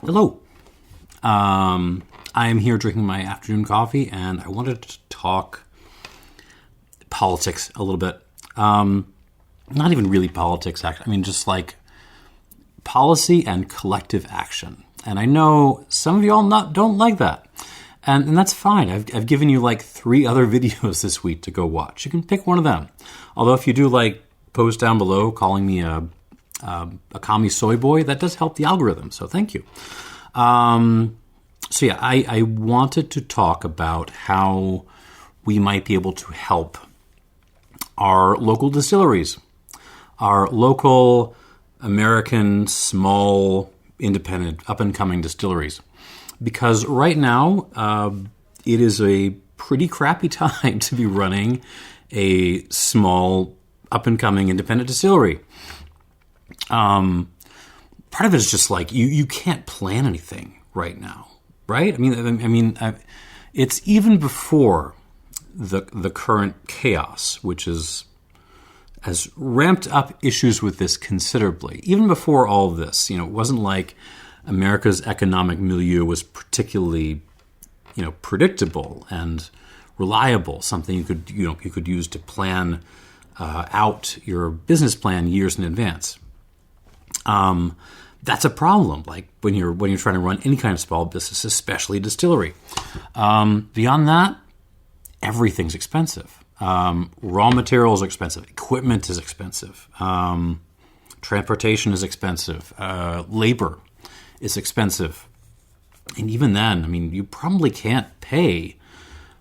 Hello. I am here drinking my afternoon coffee, and I wanted to talk politics a little bit. Not even really politics, actually. I mean, just like policy and collective action. And I know some of you all don't like that. And that's fine. I've given you like 3 other videos this week to go watch. You can pick one of them. Although if you do like post down below calling me a commie soy boy, that does help the algorithm. So thank you. So yeah, I wanted to talk about how we might be able to help our local distilleries, our local American small independent up-and-coming distilleries. Because right now, it is a pretty crappy time to be running a small up-and-coming independent distillery. Part of it is just like you can't plan anything right now, right? I mean, it's even before the current chaos, which has ramped up issues with this considerably. Even before all of this, it wasn't like America's economic milieu was particularly, predictable and reliable. Something you could use to plan out your business plan years in advance. That's a problem. Like when you're trying to run any kind of small business, especially a distillery. Beyond that, everything's expensive. Raw materials are expensive. Equipment is expensive. Transportation is expensive. Labor is expensive. And even then, you probably can't pay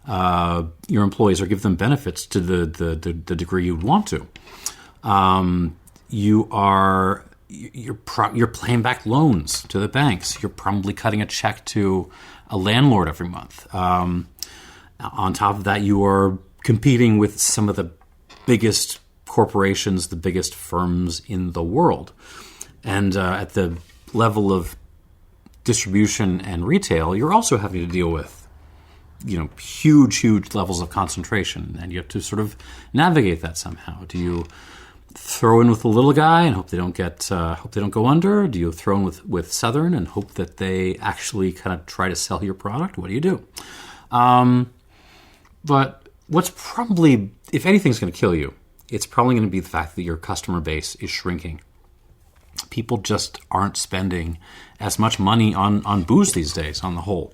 your employees or give them benefits to the degree you'd want to. You're paying back loans to the banks. You're probably cutting a check to a landlord every month. On top of that, you are competing with some of the biggest corporations, the biggest firms in the world. And at the level of distribution and retail, you're also having to deal with, huge levels of concentration. And you have to sort of navigate that somehow. Do you throw in with the little guy and hope they don't go under? Do you throw in with Southern and hope that they actually kind of try to sell your product? What do you do? But what's probably, if anything's going to kill you, it's probably going to be the fact that your customer base is shrinking. People just aren't spending as much money on booze these days on the whole.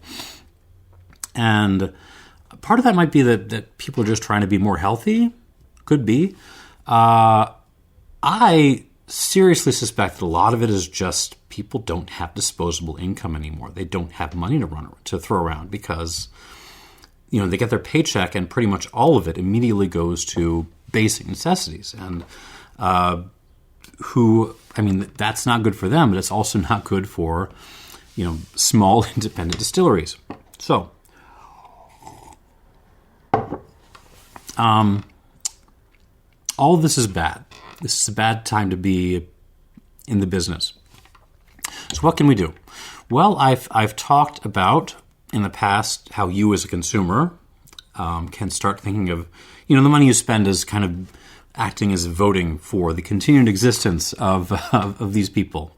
And part of that might be that people are just trying to be more healthy. Could be. I seriously suspect that a lot of it is just people don't have disposable income anymore. They don't have money to throw around because, they get their paycheck and pretty much all of it immediately goes to basic necessities. And that's not good for them, but it's also not good for, small independent distilleries. So, all of this is bad. This is a bad time to be in the business. So what can we do? Well, I've talked about in the past how you as a consumer can start thinking of, the money you spend as kind of acting as voting for the continued existence of these people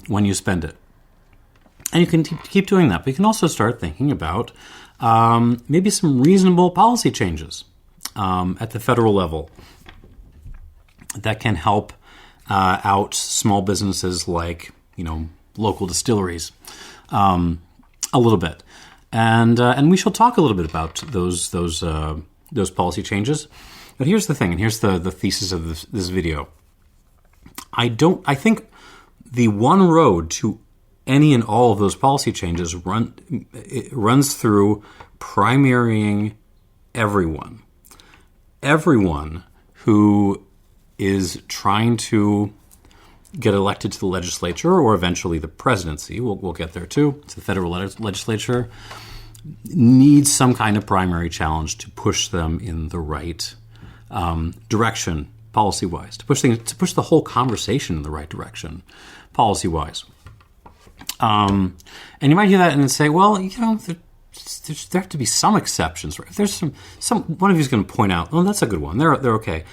when you spend it. And you can keep doing that. But you can also start thinking about maybe some reasonable policy changes at the federal level that can help out small businesses like, local distilleries a little bit. And we shall talk a little bit about those policy changes. But here's the thing, and here's the thesis of this video. I think the one road to any and all of those policy changes runs through primarying everyone. Everyone who is trying to get elected to the legislature or eventually the presidency, we'll get there too, it's the federal legislature, needs some kind of primary challenge to push them in the right direction policy-wise, to push the whole conversation in the right direction policy-wise. And you might hear that and say, well, there have to be some exceptions. Right? If there's some one of you is going to point out, oh, that's a good one. They're okay.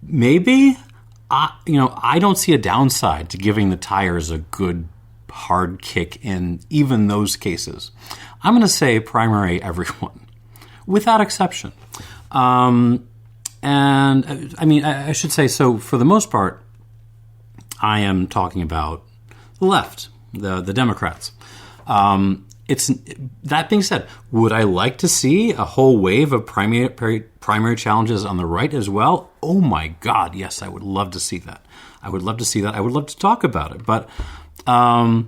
Maybe, I don't see a downside to giving the tires a good hard kick in even those cases. I'm going to say primary everyone, without exception. And I mean, I should say, so for the most part, I am talking about the left, the Democrats. That being said, would I like to see a whole wave of primary challenges on the right as well? Oh my God, yes, I would love to see that. I would love to see that. I would love to talk about it. But I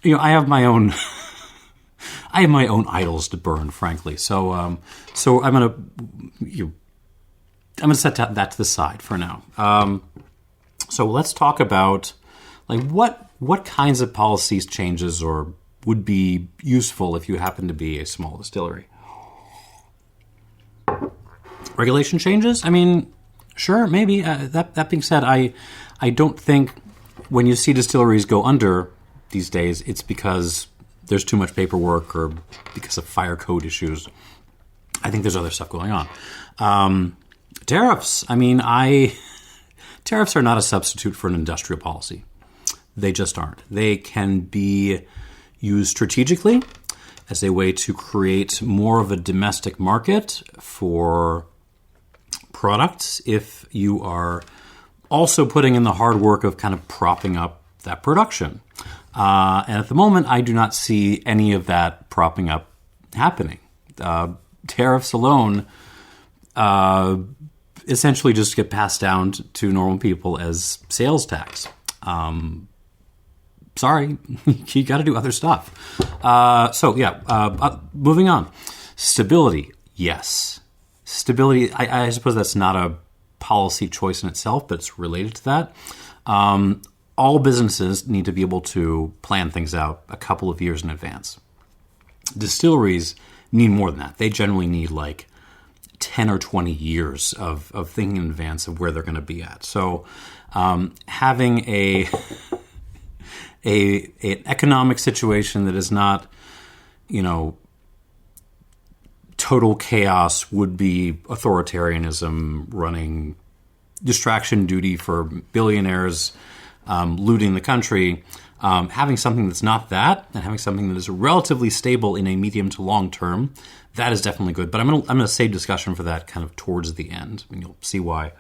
have my own idols to burn, frankly. So I'm gonna set that to the side for now. So let's talk about like what kinds of policies changes or would be useful if you happen to be a small distillery. Regulation changes? I mean, sure, maybe. That being said, I don't think when you see distilleries go under these days, it's because there's too much paperwork or because of fire code issues. I think there's other stuff going on. Tariffs. I mean, tariffs are not a substitute for an industrial policy. They just aren't. They can be used strategically as a way to create more of a domestic market for products if you are also putting in the hard work of kind of propping up that production. And at the moment, I do not see any of that propping up happening. Tariffs alone essentially just get passed down to normal people as sales tax. Sorry, you got to do other stuff. Moving on. Stability, yes. Stability, I suppose that's not a policy choice in itself, but it's related to that. All businesses need to be able to plan things out a couple of years in advance. Distilleries need more than that. They generally need like 10 or 20 years of thinking in advance of where they're going to be at. So having an economic situation that is not, total chaos, would be authoritarianism, running distraction duty for billionaires, looting the country. Having something that's not that, and having something that is relatively stable in a medium to long term, that is definitely good. But I'm gonna save discussion for that kind of towards the end, and you'll see why.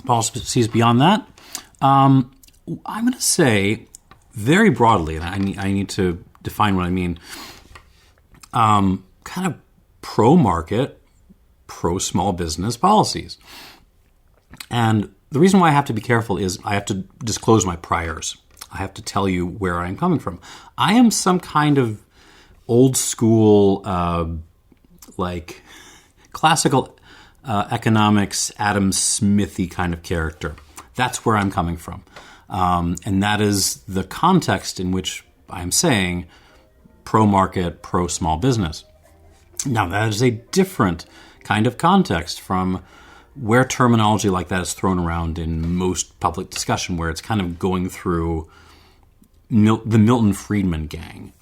Policies beyond that. I'm going to say very broadly, and I need to define what I mean, kind of pro-market, pro-small business policies. And the reason why I have to be careful is I have to disclose my priors. I have to tell you where I'm coming from. I am some kind of old school, classical economics, Adam Smithy kind of character. That's where I'm coming from. And that is the context in which I'm saying pro-market, pro-small business. Now, that is a different kind of context from where terminology like that is thrown around in most public discussion, where it's kind of going through the Milton Friedman gang.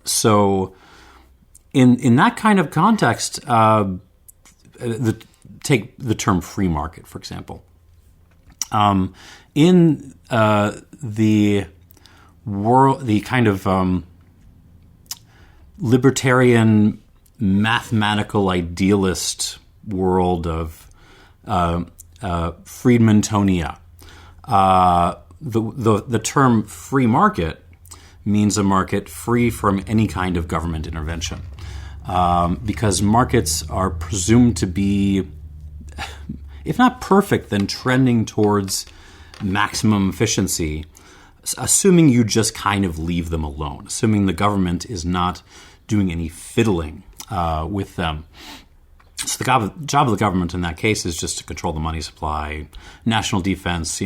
So in that kind of context, take the term free market, for example. In the world, the kind of libertarian, mathematical idealist world of Friedman-tonia, the term free market means a market free from any kind of government intervention, because markets are presumed to be, if not perfect, then trending towards maximum efficiency, assuming you just kind of leave them alone, assuming the government is not doing any fiddling with them. So the job of the government in that case is just to control the money supply, national defense,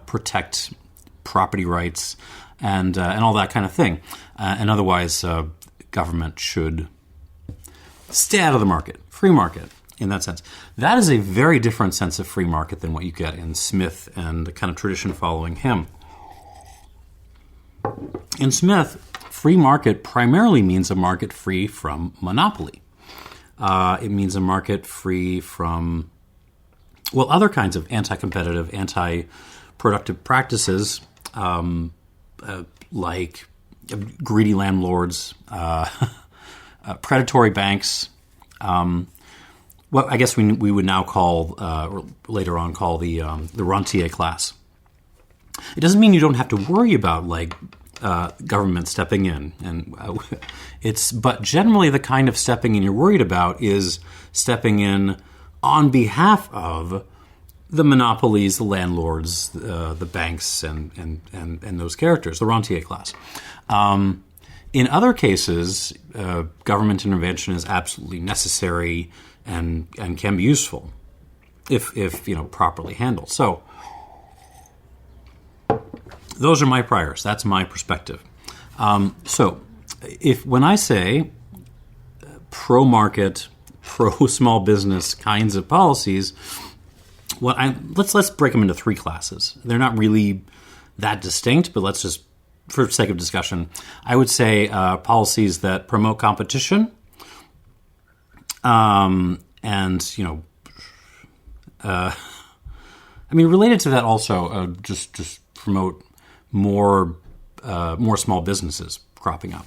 protect property rights, and all that kind of thing. And otherwise, government should stay out of the market, free market. In that sense, that is a very different sense of free market than what you get in Smith and the kind of tradition following him. In Smith, free market primarily means a market free from monopoly. It means a market free from, other kinds of anti-competitive, productive practices like greedy landlords, predatory banks, what I guess we would now call, or later on call the rentier class. It doesn't mean you don't have to worry about government stepping in, but generally the kind of stepping in you're worried about is stepping in on behalf of the monopolies, the landlords, the banks, and those characters, the rentier class. In other cases, government intervention is absolutely necessary and can be useful if properly handled. So those are my priors. That's my perspective. So when I say pro-market, pro-small business kinds of policies, let's break them into three classes. They're not really that distinct, but let's just, for sake of discussion, I would say policies that promote competition, related to that also, just promote more small businesses cropping up,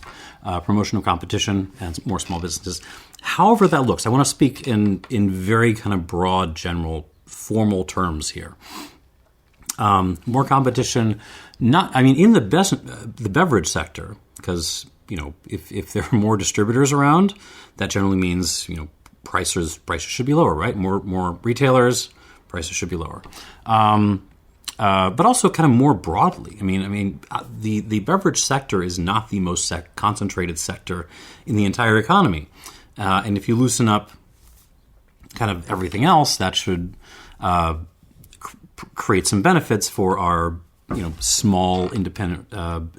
promotion of competition and more small businesses. However that looks, I want to speak in very kind of broad, general, formal terms here. More competition, in the beverage sector, because if there are more distributors around, that generally means prices should be lower, right? More retailers, prices should be lower. But also kind of more broadly. The beverage sector is not the most concentrated sector in the entire economy. And if you loosen up kind of everything else, that should create some benefits for our small independent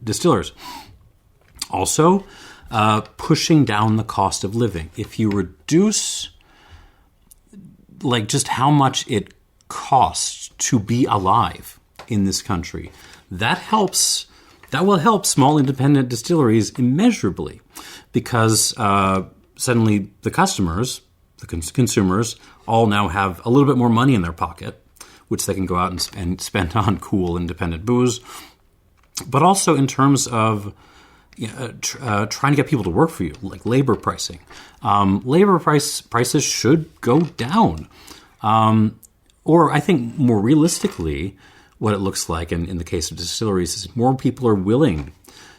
distillers. Also, pushing down the cost of living. If you reduce just how much it costs to be alive in this country, that will help small independent distilleries immeasurably, because suddenly the customers, the consumers, all now have a little bit more money in their pocket, which they can go out and spend on cool independent booze. But also in terms of trying to get people to work for you, like labor pricing. Labor prices should go down. Or I think more realistically, what it looks like in the case of distilleries is more people are willing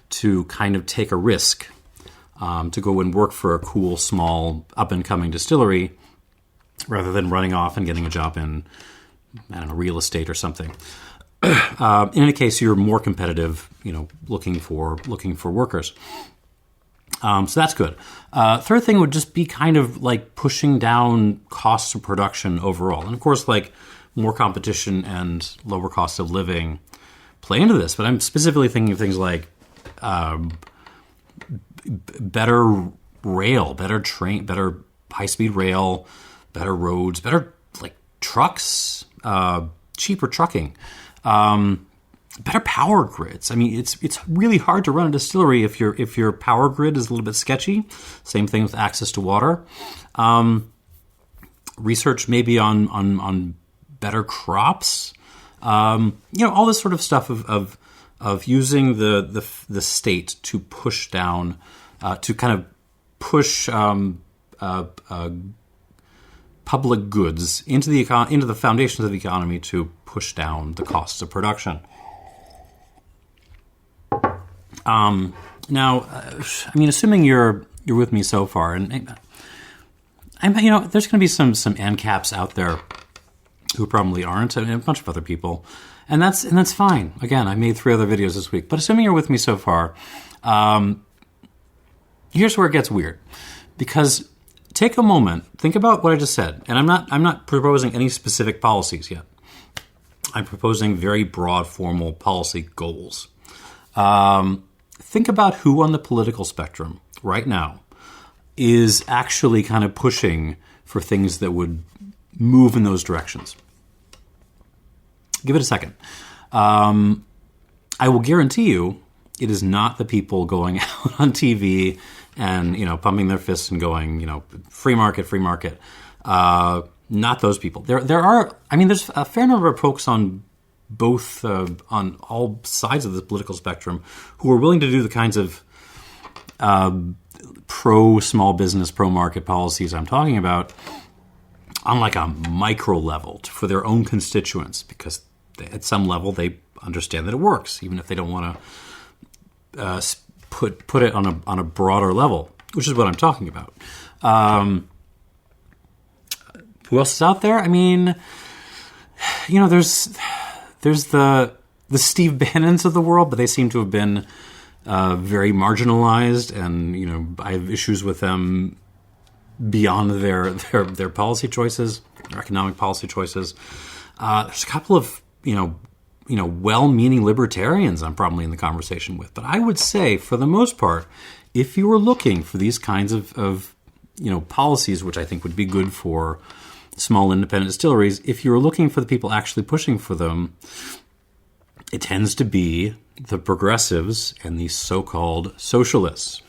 to kind of take a risk to go and work for a cool, small, up-and-coming distillery rather than running off and getting a job in, real estate or something. In any case, you're more competitive, looking for workers. So that's good. Third thing would just be kind of like pushing down costs of production overall. And of course, more competition and lower cost of living play into this. But I'm specifically thinking of things like better rail, better train, better high-speed rail, better roads, better trucks, cheaper trucking. Better power grids. It's really hard to run a distillery if your power grid is a little bit sketchy. Same thing with access to water. Research maybe on better crops. All this sort of stuff of using the state to push down, to kind of push public goods into the foundations of the economy to push down the costs of production. Now, assuming you're with me so far, and there's going to be some ANCAPs out there who probably aren't, and a bunch of other people, and that's fine. Again, I made 3 other videos this week, but assuming you're with me so far, here's where it gets weird, because take a moment, think about what I just said, and I'm not proposing any specific policies yet. I'm proposing very broad, formal policy goals. Think about who on the political spectrum right now is actually kind of pushing for things that would move in those directions. Give it a second. I will guarantee you it is not the people going out on TV and, pumping their fists and going, free market, free market. Not those people. There are, there's a fair number of folks on both on all sides of the political spectrum who are willing to do the kinds of pro-small business, pro-market policies I'm talking about on like a micro level for their own constituents, because at some level they understand that it works, even if they don't want to put it on a broader level, which is what I'm talking about. Who else is out there? I mean, there's the Steve Bannons of the world, but they seem to have been very marginalized, and I have issues with them beyond their policy choices, their economic policy choices. There's a couple of well-meaning libertarians I'm probably in the conversation with, but I would say for the most part, if you were looking for these kinds of policies, which I think would be good for small independent distilleries, if you were looking for the people actually pushing for them, it tends to be the progressives and the so-called socialists.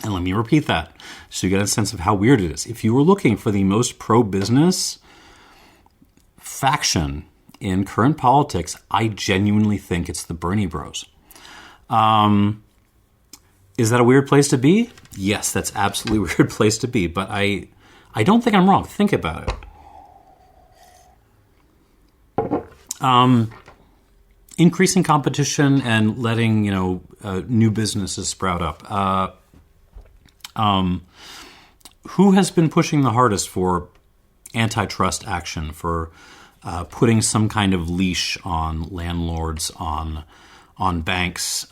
And let me repeat that so you get a sense of how weird it is. If you were looking for the most pro-business faction in current politics, I genuinely think it's the Bernie Bros. Is that a weird place to be? Yes, that's absolutely a weird place to be, but I don't think I'm wrong. Think about it. Increasing competition and letting new businesses sprout up. Who has been pushing the hardest for antitrust action, for putting some kind of leash on landlords, on banks?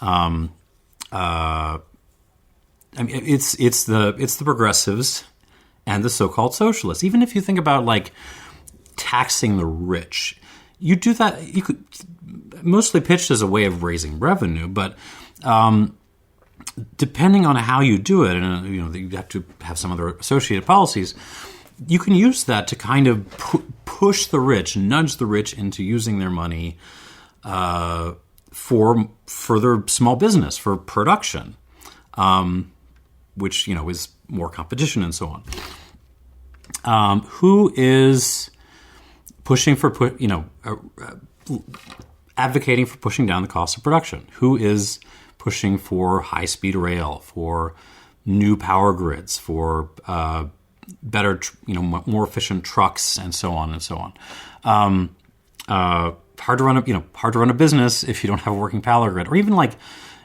It's the progressives and the so-called socialists. Even if you think about like taxing the rich, you do that. You could mostly pitched as a way of raising revenue, but depending on how you do it, and you have to have some other associated policies, you can use that to kind of push the rich, nudge the rich into using their money for further small business, for production, which is more competition and so on. Who is pushing for advocating for pushing down the cost of production? Who is pushing for high-speed rail, for new power grids, for better, more efficient trucks, and so on and so on? Hard to run a business if you don't have a working power grid, or even like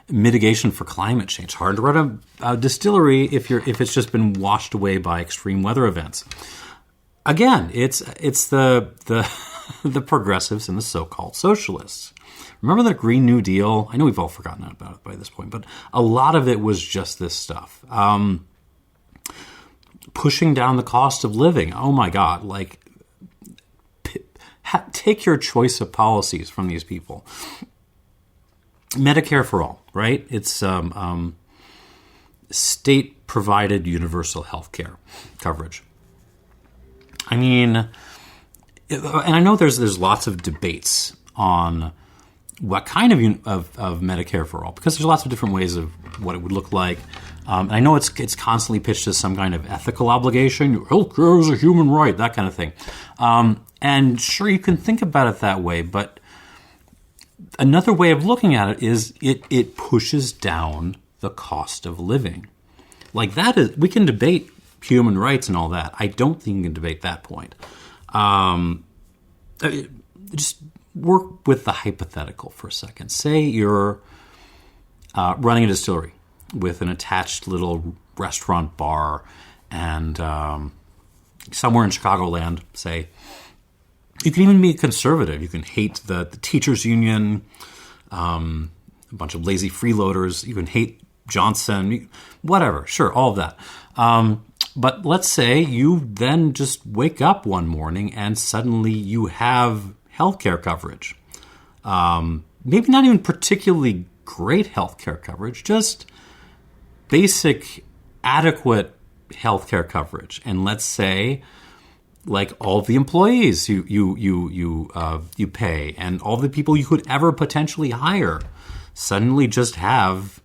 mitigation for climate change. Hard to run a distillery if it's just been washed away by extreme weather events. Again, it's the the progressives and the so-called socialists. Remember the Green New Deal? I know we've all forgotten about it by this point, but a lot of it was just this stuff. Pushing down the cost of living. Oh my God! Like, take your choice of policies from these people. Medicare for all, right? It's state-provided universal health care coverage. I mean, and I know there's lots of debates on what kind of Medicare for all, because there's lots of different ways of what it would look like. And I know it's constantly pitched as some kind of ethical obligation. Healthcare is a human right, that kind of thing. And sure, you can think about it that way, but another way of looking at it is it pushes down the cost of living. Like that is, we can debate human rights and all that. I don't think you can debate that point. Just work with the hypothetical for a second. Say you're running a distillery with an attached little restaurant bar, and somewhere in Chicagoland, say, you can even be conservative. You can hate the teachers union, a bunch of lazy freeloaders. You can hate Johnson, whatever. Sure, all of that. But let's say you then just wake up one morning and suddenly you have healthcare coverage. Maybe not even particularly great healthcare coverage, just basic, adequate healthcare coverage. And let's say, like, all the employees you pay and all the people you could ever potentially hire suddenly just have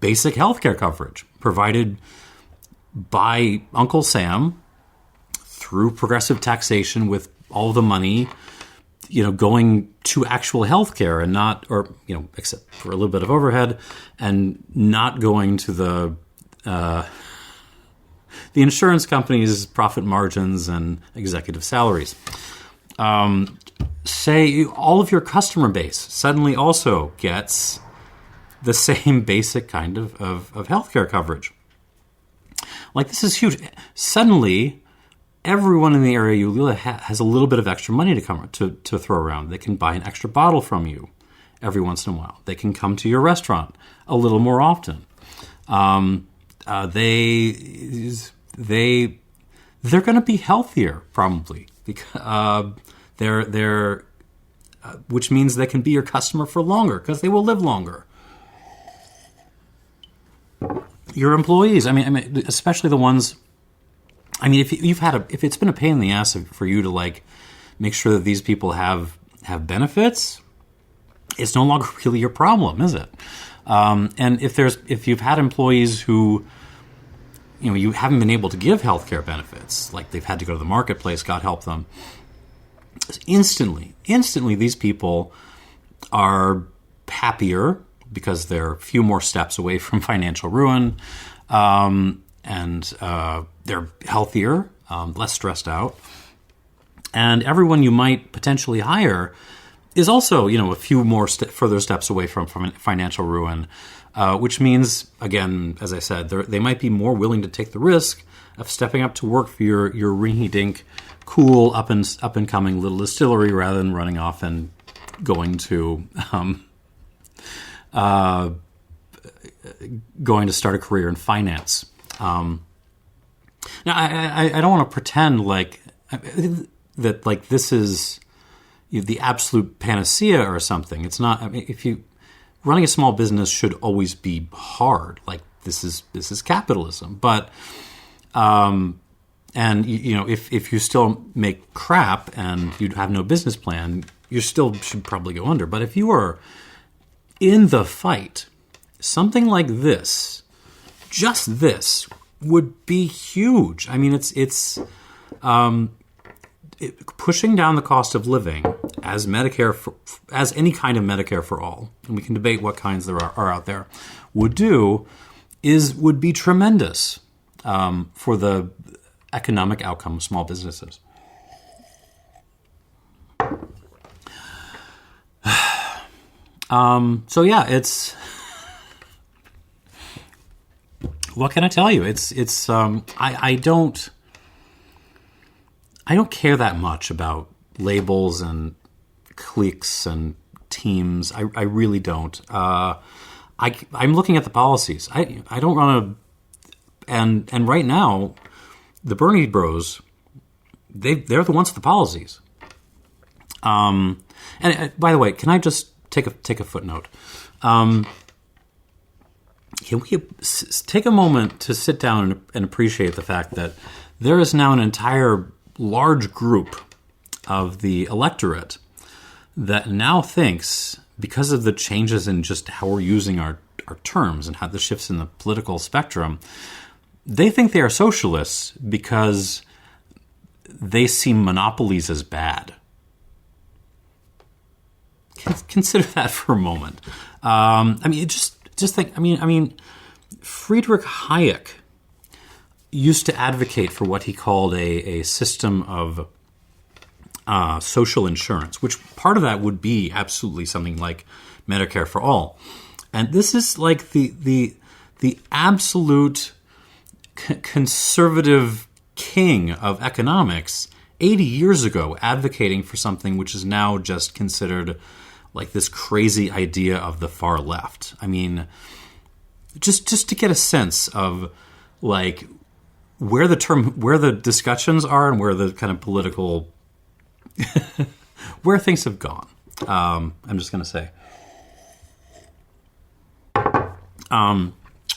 basic healthcare coverage provided by Uncle Sam through progressive taxation, with all the money going to actual healthcare and not, or except for a little bit of overhead, and not going to the insurance company's profit margins and executive salaries. Say all of your customer base suddenly also gets the same basic kind of healthcare coverage. Like, this is huge. Suddenly, everyone in the area you live has a little bit of extra money to throw around. They can buy an extra bottle from you every once in a while. They can come to your restaurant a little more often. They're going to be healthier probably, because which means they can be your customer for longer because they will live longer. Your employees, I mean, especially the ones. I mean, if it's been a pain in the ass for you to like make sure that these people have benefits, it's no longer really your problem, is it? And if you've had employees who, you haven't been able to give healthcare benefits, like they've had to go to the marketplace, God help them. Instantly, these people are happier because they're a few more steps away from financial ruin, and they're healthier, less stressed out. And everyone you might potentially hire is also, a few more further steps away from financial ruin, which means, again, as I said, they might be more willing to take the risk of stepping up to work for your rinky-dink, cool, up and coming little distillery rather than running off and going to start a career in finance. Now, I don't want to pretend like that, like this is the absolute panacea or something. It's not. I mean, running a small business should always be hard. Like this is capitalism, but and if you still make crap and you have no business plan, you still should probably go under. But if you are in the fight, something like this, just this, would be huge. I mean, it's pushing down the cost of living as Medicare as any kind of Medicare for all, and we can debate what kinds there are out there, would be tremendous for the economic outcome of small businesses. So yeah, it's. What can I tell you? I don't care that much about labels and cliques and teams. I really don't. I'm looking at the policies. I don't want to. And right now, the Bernie Bros, they're the ones with the policies. And by the way, can I just take a footnote? Can we take a moment to sit down and appreciate the fact that there is now an entire large group of the electorate that now thinks, because of the changes in just how we're using our terms and how the shifts in the political spectrum, they think they are socialists because they see monopolies as bad. Consider that for a moment. I mean, just think. I mean, Friedrich Hayek used to advocate for what he called a system of social insurance, which part of that would be absolutely something like Medicare for all. And this is like the absolute conservative king of economics 80 years ago advocating for something which is now just considered like this crazy idea of the far left. I mean, just to get a sense of like where the discussions are and where the kind of political where things have gone. I'm just going to say.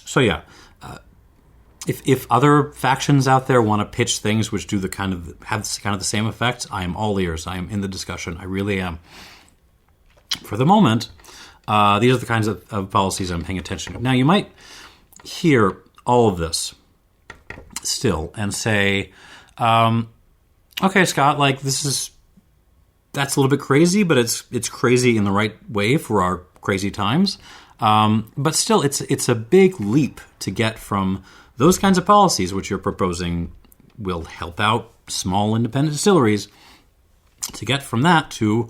So yeah, if other factions out there want to pitch things which do have the same effect, I am all ears. I am in the discussion. I really am. For the moment, these are the kinds of policies I'm paying attention to. Now, you might hear all of this still and say, okay, Scott, like this is that's a little bit crazy, but it's crazy in the right way for our crazy times. But still, it's a big leap to get from those kinds of policies, which you're proposing will help out small independent distilleries, to get from that to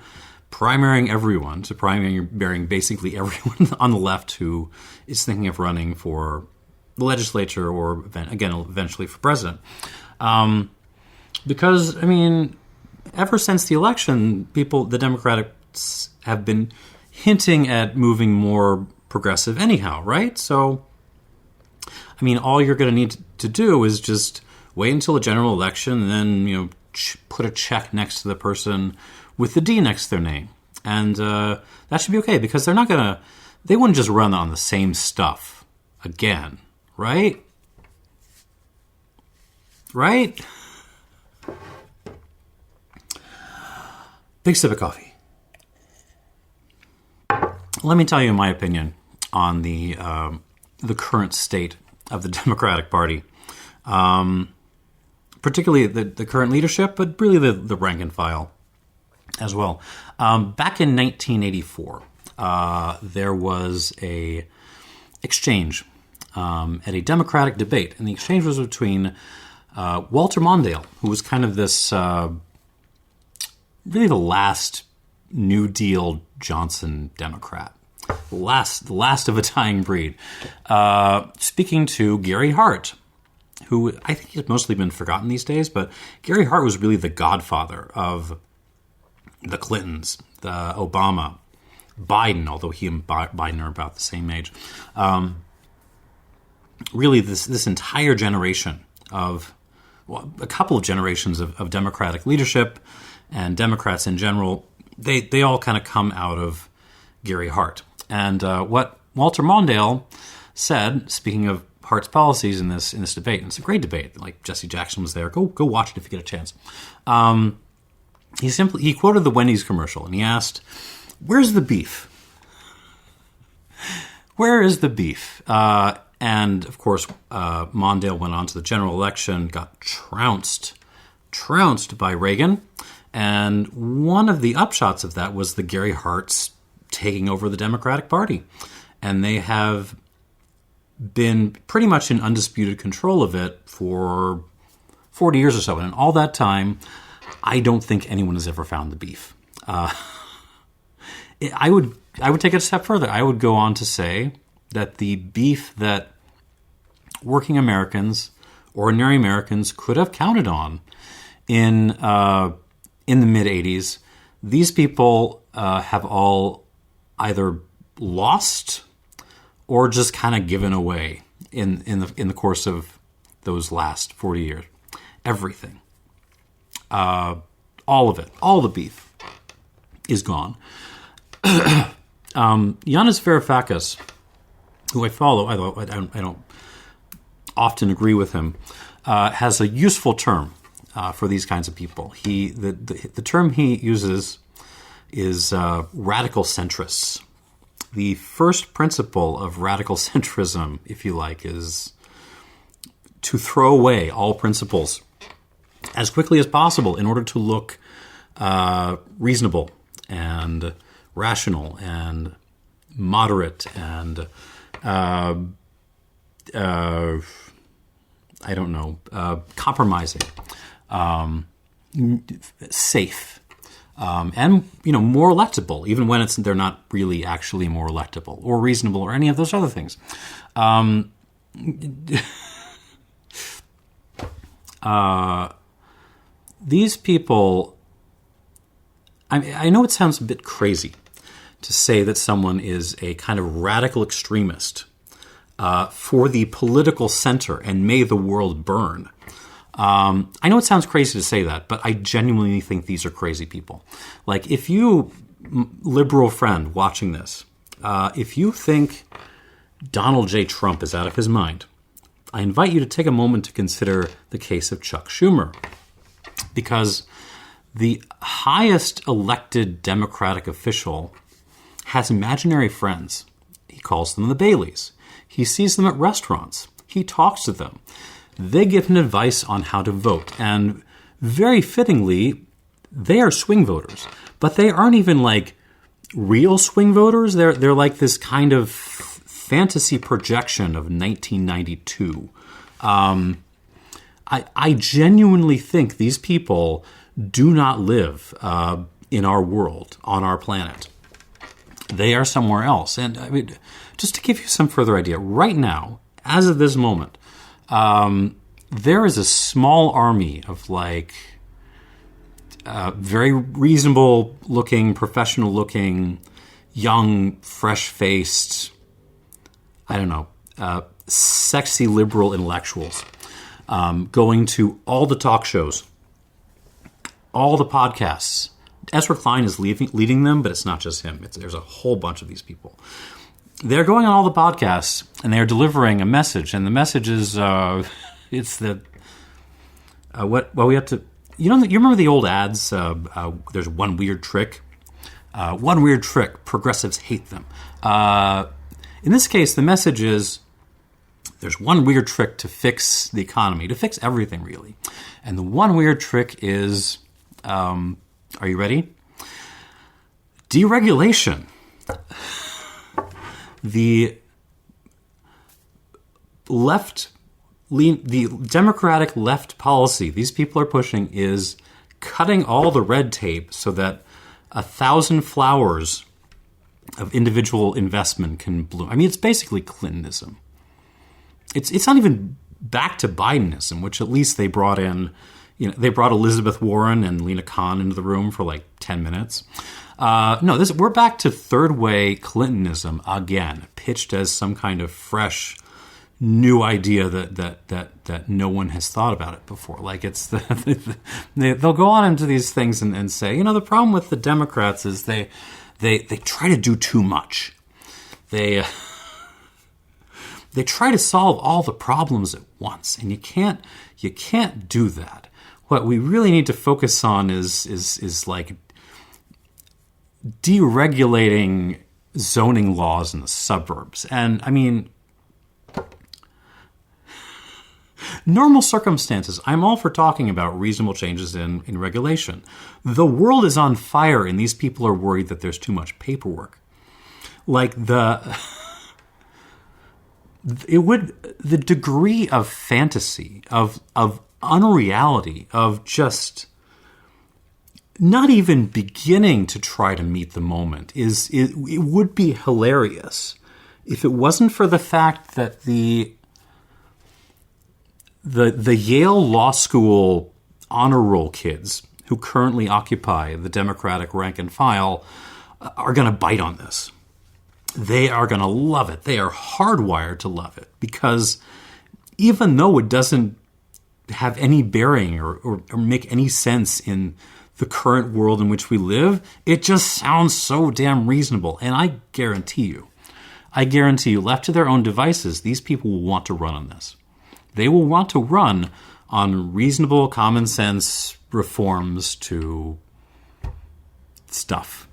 primarying everyone, to primarying basically everyone on the left who is thinking of running for the legislature or, again, eventually for president. Because, I mean, ever since the election, the Democrats have been hinting at moving more progressive anyhow, right? So, I mean, all you're going to need to do is just wait until the general election and then, put a check next to the person with the D next to their name. And that should be okay, because they wouldn't just run on the same stuff again, right? Right? Big sip of coffee. Let me tell you my opinion on the current state of the Democratic Party. Particularly the current leadership, but really the rank and file as well. Back in 1984, there was a exchange at a Democratic debate, and the exchange was between Walter Mondale, who was kind of this really the last New Deal Johnson Democrat, the last of a dying breed, speaking to Gary Hart, who I think has mostly been forgotten these days, but Gary Hart was really the godfather of the Clintons, the Obama, Biden, although he and Biden are about the same age. Really, this entire generation of, a couple of generations of Democratic leadership and Democrats in general, they all kind of come out of Gary Hart. And what Walter Mondale said, speaking of Hart's policies in this debate, and it's a great debate. Like, Jesse Jackson was there. Go watch it if you get a chance. He quoted the Wendy's commercial, and he asked, "Where's the beef? Where is the beef?" And of course, Mondale went on to the general election, got trounced by Reagan, and one of the upshots of that was the Gary Hart's taking over the Democratic Party, and they have been pretty much in undisputed control of it for 40 years or so. And in all that time, I don't think anyone has ever found the beef. I would take it a step further. I would go on to say that the beef that working Americans, ordinary Americans, could have counted on in the mid-'80s, these people have all either lost or just kind of given away in the course of those last 40 years. Everything. All of it. All the beef is gone. Yanis Varoufakis, who I follow, I don't often agree with him, has a useful term for these kinds of people. The term he uses is radical centrists. The first principle of radical centrism, if you like, is to throw away all principles as quickly as possible in order to look reasonable and rational and moderate and compromising, safe. And more electable, even when they're not really actually more electable or reasonable or any of those other things. These people, I know it sounds a bit crazy to say that someone is a kind of radical extremist for the political center and may the world burn. I know it sounds crazy to say that, but I genuinely think these are crazy people. Like, if you, liberal friend watching this, if you think Donald J. Trump is out of his mind, I invite you to take a moment to consider the case of Chuck Schumer. Because the highest elected Democratic official has imaginary friends. He calls them the Baileys. He sees them at restaurants. He talks to them. They give him advice on how to vote. And very fittingly, they are swing voters. But they aren't even like real swing voters. They're like this kind of fantasy projection of 1992. I genuinely think these people do not live in our world, on our planet. They are somewhere else. And I mean, just to give you some further idea, right now, as of this moment, there is a small army of like very reasonable looking, professional looking, young, fresh-faced, I don't know, sexy liberal intellectuals going to all the talk shows, all the podcasts. Ezra Klein is leading them, but it's not just him. There's a whole bunch of these people. They're going on all the podcasts, and they're delivering a message. And the message is, it's the, we have to, you remember the old ads? There's one weird trick. One weird trick. Progressives hate them. In this case, the message is, there's one weird trick to fix the economy, to fix everything, really. And the one weird trick is, are you ready? Deregulation. The Democratic left policy these people are pushing is cutting all the red tape so that 1,000 flowers of individual investment can bloom. I mean, it's basically Clintonism. It's not even back to Bidenism, which at least they brought in. They brought Elizabeth Warren and Lena Khan into the room for like 10 minutes. No, we're back to third way Clintonism again, pitched as some kind of fresh, new idea that no one has thought about it before. Like they'll go on into these things and say, the problem with the Democrats is they try to do too much. They try to solve all the problems at once, and you can't do that. What we really need to focus on is like deregulating zoning laws in the suburbs. And I mean, normal circumstances, I'm all for talking about reasonable changes in regulation. The world is on fire, and these people are worried that there's too much paperwork. Like the degree of fantasy, of unreality, of just not even beginning to try to meet the moment it would be hilarious if it wasn't for the fact that the Yale Law School honor roll kids who currently occupy the Democratic rank and file are going to bite on this. They are going to love it. They are hardwired to love it because even though it doesn't have any bearing or make any sense in the current world in which we live, it just sounds so damn reasonable. And I guarantee you, left to their own devices, these people will want to run on this. They will want to run on reasonable, common sense reforms to stuff.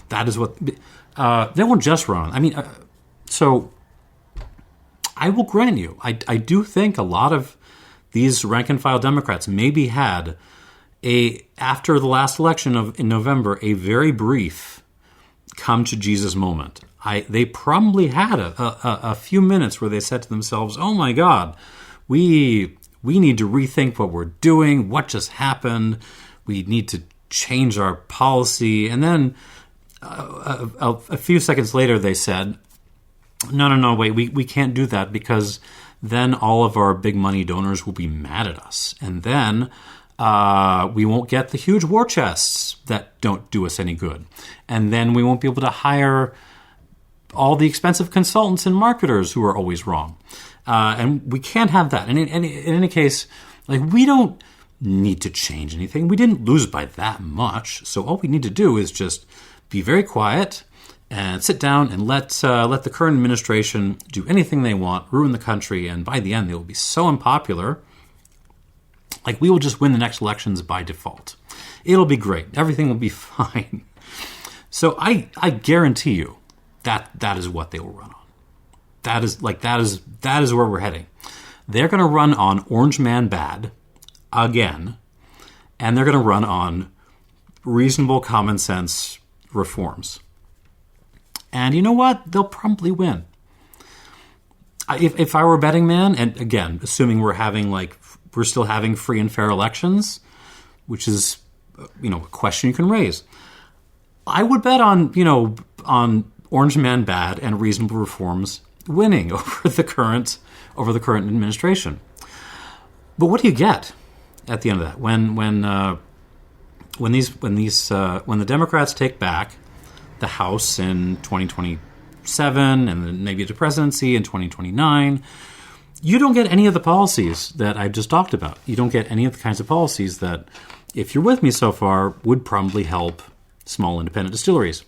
That is what they won't just run. I mean, so I will grant you, I do think a lot of these rank-and-file Democrats maybe had after the last election in November, a very brief come-to-Jesus moment. They probably had a few minutes where they said to themselves, oh my God, we need to rethink what we're doing, what just happened, we need to change our policy. And then a few seconds later they said, no, wait, we can't do that because then all of our big money donors will be mad at us. And then we won't get the huge war chests that don't do us any good. And then we won't be able to hire all the expensive consultants and marketers who are always wrong. And we can't have that. And in any case, like, we don't need to change anything. We didn't lose by that much. So all we need to do is just be very quiet and sit down and let the current administration do anything they want, ruin the country, and by the end they will be so unpopular, like we will just win the next elections by default. It'll be great. Everything will be fine. So I guarantee you that is what they will run on. That is where we're heading. They're going to run on Orange Man Bad again, and they're going to run on reasonable common sense reforms. And you know what? They'll probably win. If I were a betting man, and again, assuming we're still having free and fair elections, which is, a question you can raise, I would bet on Orange Man bad and reasonable reforms winning over the current administration. But what do you get at the end of that? When the Democrats take back the House in 2027 and then maybe the presidency in 2029, you don't get any of the policies that I've just talked about. You don't get any of the kinds of policies that, if you're with me so far, would probably help small independent distilleries.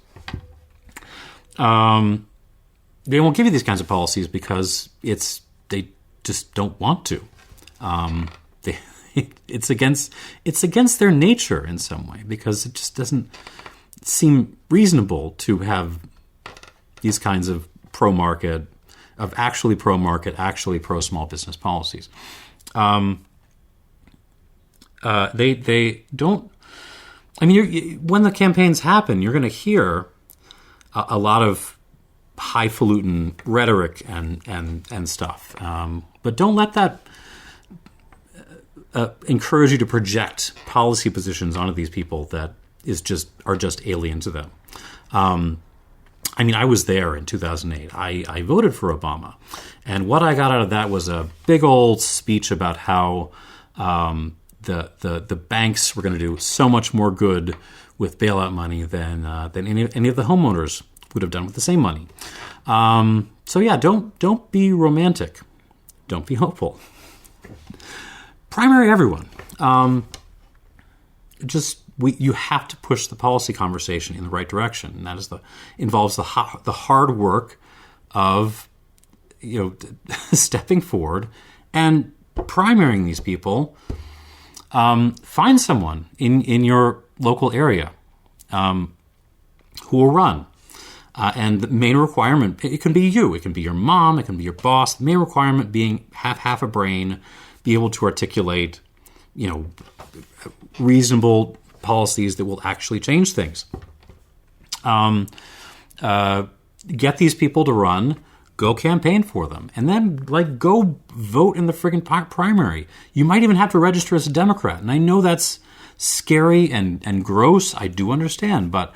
They won't give you these kinds of policies because they just don't want to. It's against their nature in some way, because it just doesn't seem reasonable to have these kinds of actually pro-small business policies. They don't. I mean, when the campaigns happen, you're going to hear a lot of highfalutin rhetoric and stuff. But don't let that encourage you to project policy positions onto these people that are just alien to them. I mean, I was there in 2008. I voted for Obama. And what I got out of that was a big old speech about how the banks were going to do so much more good with bailout money than any of the homeowners would have done with the same money. So yeah, don't be romantic. Don't be hopeful. Primary everyone. You have to push the policy conversation in the right direction, and that involves the hard work of stepping forward and primarying these people. Find someone in your local area who will run. And the main requirement, it can be you, it can be your mom, it can be your boss. The main requirement being have half a brain, be able to articulate, reasonable policies that will actually change things. Get these people to run, go campaign for them, and then go vote in the friggin' primary. You might even have to register as a Democrat, and I know that's scary and gross. I do understand, but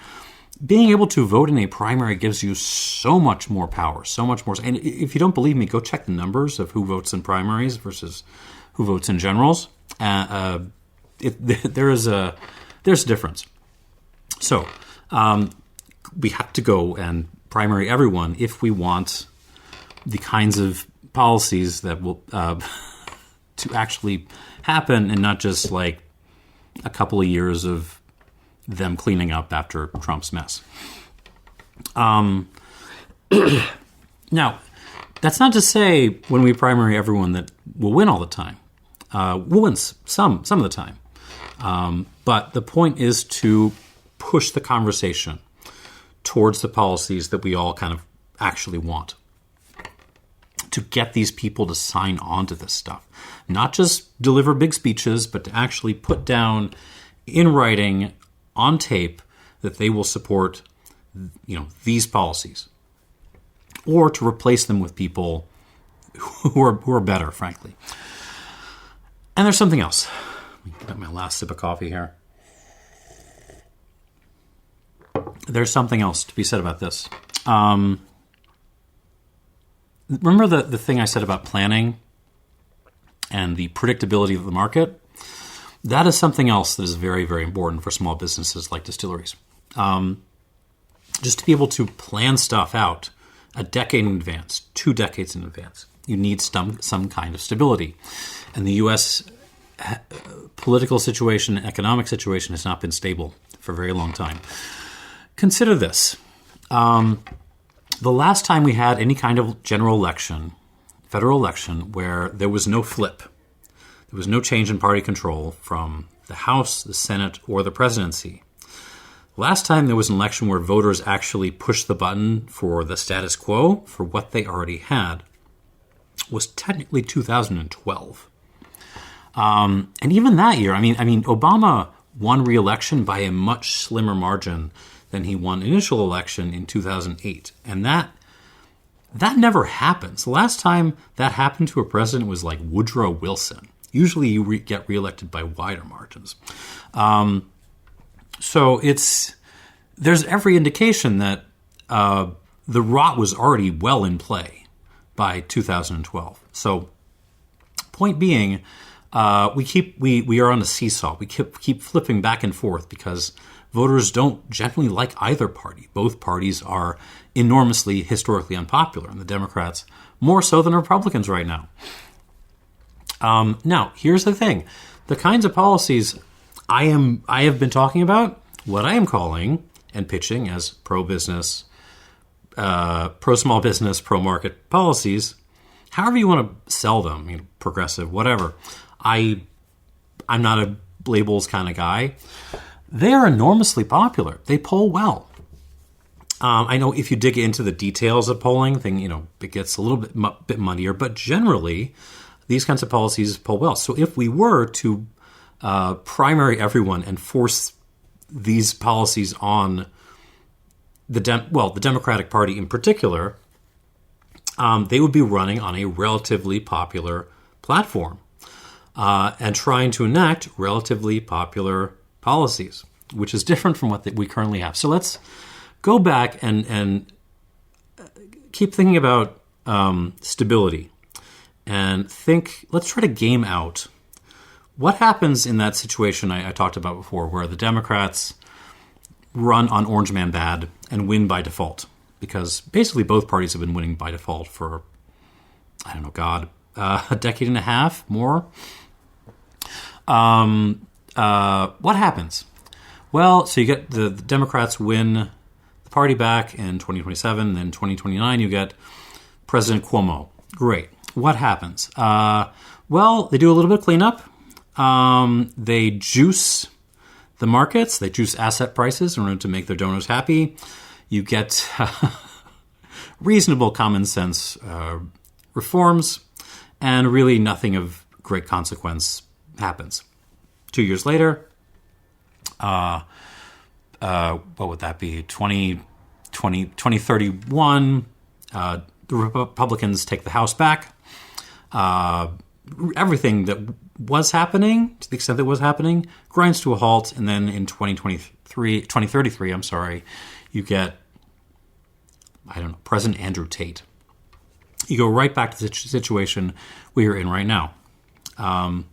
being able to vote in a primary gives you so much more power, so much more. And if you don't believe me, go check the numbers of who votes in primaries versus who votes in generals. There's a difference. So we have to go and primary everyone if we want the kinds of policies that will to actually happen, and not just like a couple of years of them cleaning up after Trump's mess. Now, that's not to say when we primary everyone that we'll win all the time. We'll win some of the time. But the point is to push the conversation towards the policies that we all kind of actually want. To get these people to sign on to this stuff. Not just deliver big speeches, but to actually put down in writing, on tape, that they will support, these policies. Or to replace them with people who are better, frankly. And there's something else. Let me get my last sip of coffee here. There's something else to be said about this. Remember the thing I said about planning and the predictability of the market? That is something else that is very, very important for small businesses like distilleries. Just to be able to plan stuff out a decade in advance, 2 decades in advance, you need some kind of stability. And the U.S. political situation, economic situation has not been stable for a very long time. Consider this. The last time we had any kind of general election, federal election, where there was no flip, there was no change in party control from the House, the Senate, or the presidency. Last time there was an election where voters actually pushed the button for the status quo, for what they already had, was technically 2012. And even that year, I mean, Obama won re-election by a much slimmer margin than he won initial election in 2008. And that never happens. The last time that happened to a president was like Woodrow Wilson. Usually you get reelected by wider margins. So there's every indication that the rot was already well in play by 2012. So point being, we are on a seesaw. We keep flipping back and forth because voters don't generally like either party. Both parties are enormously historically unpopular, and the Democrats more so than Republicans right now. Now, here's the thing. The kinds of policies I have been talking about, what I am calling and pitching as pro-business, pro-small business, pro-market policies, however you want to sell them, progressive, whatever. I'm not a labels kind of guy. They are enormously popular. They poll well. I know if you dig into the details of polling, it gets a little bit muddier, but generally, these kinds of policies poll well. So if we were to primary everyone and force these policies on the Democratic Party in particular, they would be running on a relatively popular platform and trying to enact relatively popular policies, which is different from what we currently have. So let's go back and keep thinking about stability and let's try to game out what happens in that situation I talked about before, where the Democrats run on Orange Man bad and win by default, because basically both parties have been winning by default for, a decade and a half, more. What happens? Well, so you get the Democrats win the party back in 2027, then 2029 you get President Cuomo. Great. What happens? Well, they do a little bit of cleanup. They juice the markets. They juice asset prices in order to make their donors happy. You get reasonable common sense reforms, and really nothing of great consequence happens. 2 years later, what would that be? 2031, the Republicans take the House back. Everything that was happening, to the extent that was happening, grinds to a halt, and then in 2033, you get, President Andrew Tate. You go right back to the situation we are in right now. And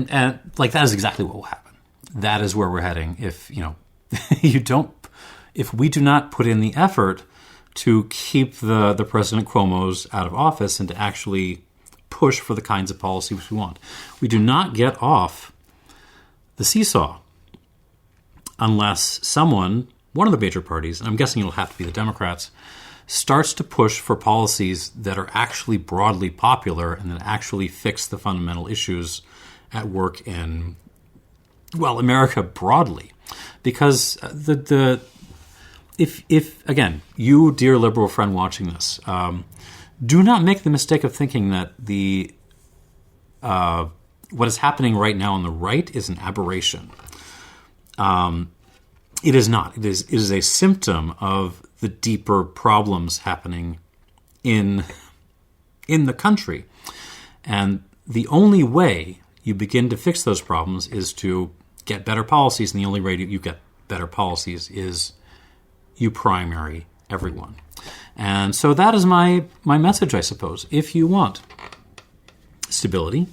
that is exactly what will happen. That is where we're heading. If, if we do not put in the effort to keep the President Cuomo's out of office and to actually push for the kinds of policies we want, we do not get off the seesaw unless one of the major parties, and I'm guessing it'll have to be the Democrats, starts to push for policies that are actually broadly popular and that actually fix the fundamental issues at work in, America broadly. Because if again, you, dear liberal friend watching this, do not make the mistake of thinking that what is happening right now on the right is an aberration. It is not. It is a symptom of the deeper problems happening in the country. And the only way you begin to fix those problems is to get better policies, and the only way you get better policies is you primary everyone. And so that is my message, I suppose. If you want stability,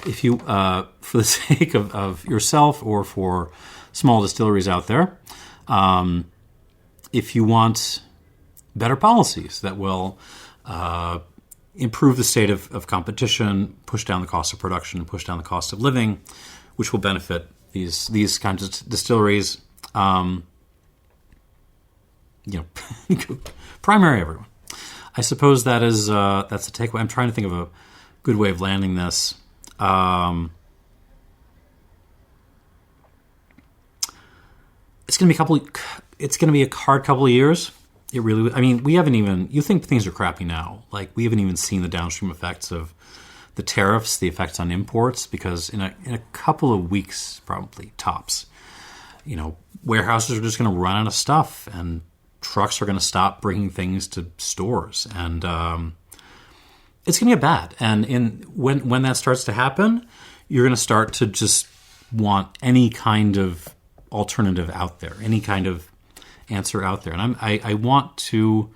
if you, for the sake of yourself or for small distilleries out there, if you want better policies that will improve the state of competition, push down the cost of production, push down the cost of living, which will benefit these kinds of distilleries, primary everyone. I suppose that's the takeaway. I'm trying to think of a good way of landing this. It's going to be a hard couple of years. It really. I mean, we haven't even. You think things are crappy now? Like, we haven't even seen the downstream effects of the tariffs, the effects on imports, because in a couple of weeks, probably tops, warehouses are just going to run out of stuff, and trucks are going to stop bringing things to stores, and it's going to get bad. And when that starts to happen, you're going to start to just want any kind of alternative out there, any kind of answer out there. And I want to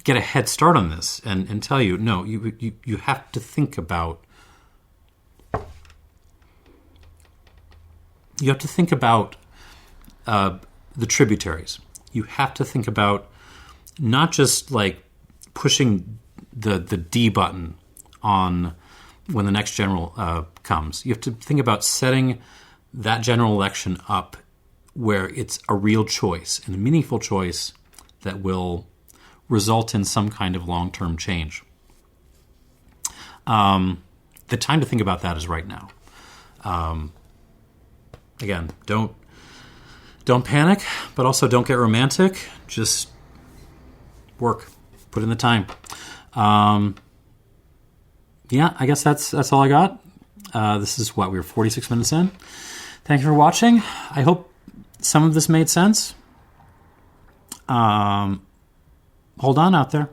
get a head start on this and tell you, no, you have to think about the tributaries. You have to think about not just like pushing the D button on when the next general comes. You have to think about setting that general election up where it's a real choice and a meaningful choice that will result in some kind of long-term change. The time to think about that is right now. Again, don't panic, but also don't get romantic. Just work. Put in the time. I guess that's all I got. This is we're 46 minutes in. Thank you for watching. I hope some of this made sense. Hold on out there.